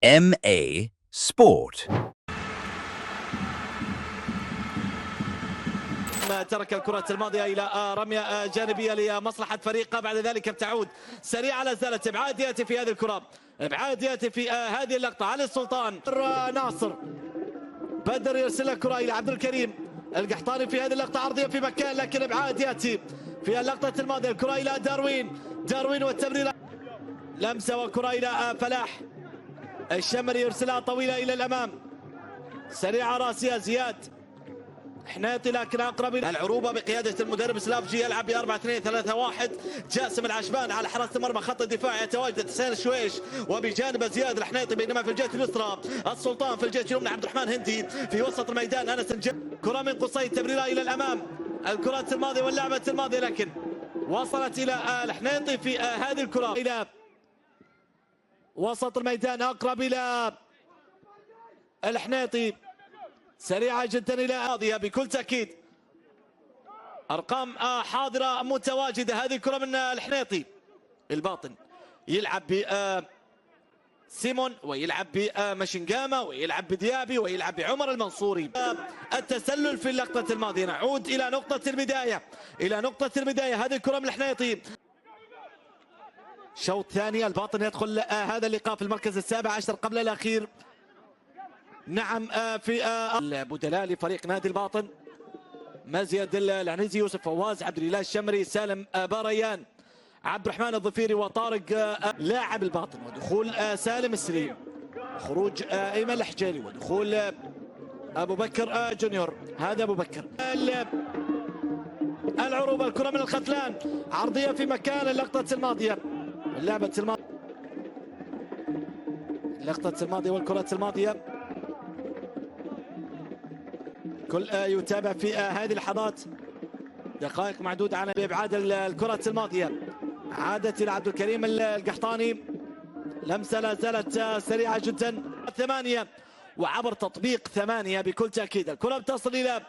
MA Sport. ترك الكرة الماضية إلى رمية جانبية لمصلحة فريقه. بعد ذلك بتعود سريعة، لا زالت إبعاد يأتي في هذه الكرة، إبعاد يأتي في هذه اللقطة. علي السلطان، ناصر بدر يرسل الكرة إلى عبد الكريم القحطاني في هذه اللقطة، عرضية في مكان لكن إبعاد يأتي في اللقطة الماضية. الكرة إلى داروين والتمرير، لمسة وكرة إلى فلاح الشمري يرسلها طويلة إلى الأمام، سريعة راسية زياد حنيطي لكن اقرب. العروبه بقياده المدرب سلافجي يلعب ب 4-2-3-1. جاسم العشبان على حراسه المرمى، خط الدفاع يتواجد حسين الشويش وبجانب زياد الحنيطي، بينما في الجهه اليسرى السلطان، في الجهه اليمنى عبد الرحمن هندي، في وسط الميدان انس كره من قصي، تمريره الى الامام. الكره الماضيه واللعبه الماضيه لكن وصلت الى الحنيطي في هذه الكره الى وسط الميدان، اقرب الى الحنيطي، سريعة جدا إلى قاضية بكل تأكيد. أرقام حاضرة متواجدة. هذه الكرة من الحنيطي الباطن، يلعب ب سيمون ويلعب بمشنقامة ويلعب بديابي ويلعب بعمر المنصوري. التسلل في اللقطة الماضية. نعود إلى نقطة البداية، هذه الكرة من الحنيطي. شوط ثاني، الباطن يدخل هذا اللقاء في المركز السابع عشر قبل الأخير. نعم، في البدلاء لفريق نادي الباطن: مزيد العنيزي، يوسف فواز، عبد الاله الشمري، سالم باريان، عبد الرحمن الظفيري وطارق لاعب الباطن، ودخول سالم السليم، خروج ايمن الحجيري، ودخول ابو بكر جونيور. هذا ابو بكر. العروبه، الكره من الختلان، عرضيه في مكان اللقطه الماضيه، اللقطه الماضيه والكره الماضيه. كل يتابع في هذه اللحظات، دقائق معدودة على بإبعاد الكرة الماضية. عادت إلى عبد الكريم القحطاني، لمسة لا زالت سريعة جدا. 8 وعبر تطبيق 8 بكل تأكيد. الكرة بتصل إلى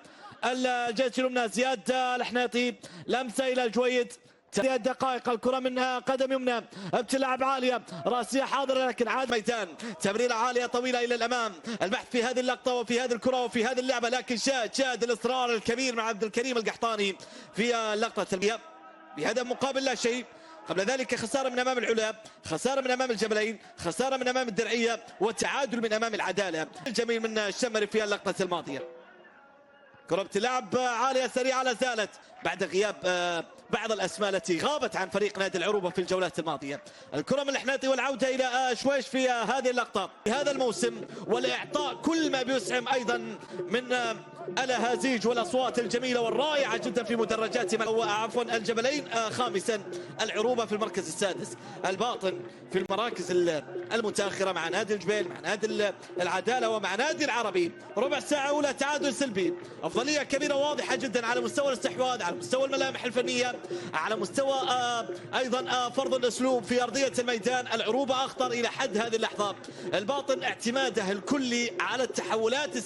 الجهة اليمنى، زياد الحنيطي، لمسة إلى الجويد. دقائق، الكرة من قدم يمنى بتلعب عالية راسية حاضرة لكن عاد ميدان، تمريرة عالية طويلة إلى الأمام. البحث في هذه اللقطة وفي هذه الكرة وفي هذه اللعبة، لكن شاد الإصرار الكبير مع عبد الكريم القحطاني في اللقطة بهدف مقابل لا شيء. قبل ذلك خسارة من أمام العلا، خسارة من أمام الجبلين، خسارة من أمام الدرعية، والتعادل من أمام العدالة. الجميل من الشمري في اللقطة الماضية. كرة بتلعب عالية سريعة، لا زالت بعد غياب بعض الأسماء التي غابت عن فريق نادي العروبة في الجولات الماضية. الكرة من الحنيطي والعودة إلى شويش في هذه اللقطة في هذا الموسم، والإعطاء كل ما بيسهم أيضا من الأهازيج والأصوات الجميلة والرائعة جدا في مدرجات الجبلين. خامسا العروبة في المركز السادس، الباطن في المراكز المتأخرة مع نادي الجبيل، مع نادي العدالة ومع نادي العربي. ربع ساعة أولى تعادل سلبي، أفضلية كبيرة واضحة جدا على مستوى الاستحواذ، على مستوى الملامح الفنية، على مستوى أيضا فرض الأسلوب في أرضية الميدان. العروبة أخطر إلى حد هذه اللحظة، الباطن اعتماده الكلي على التحولات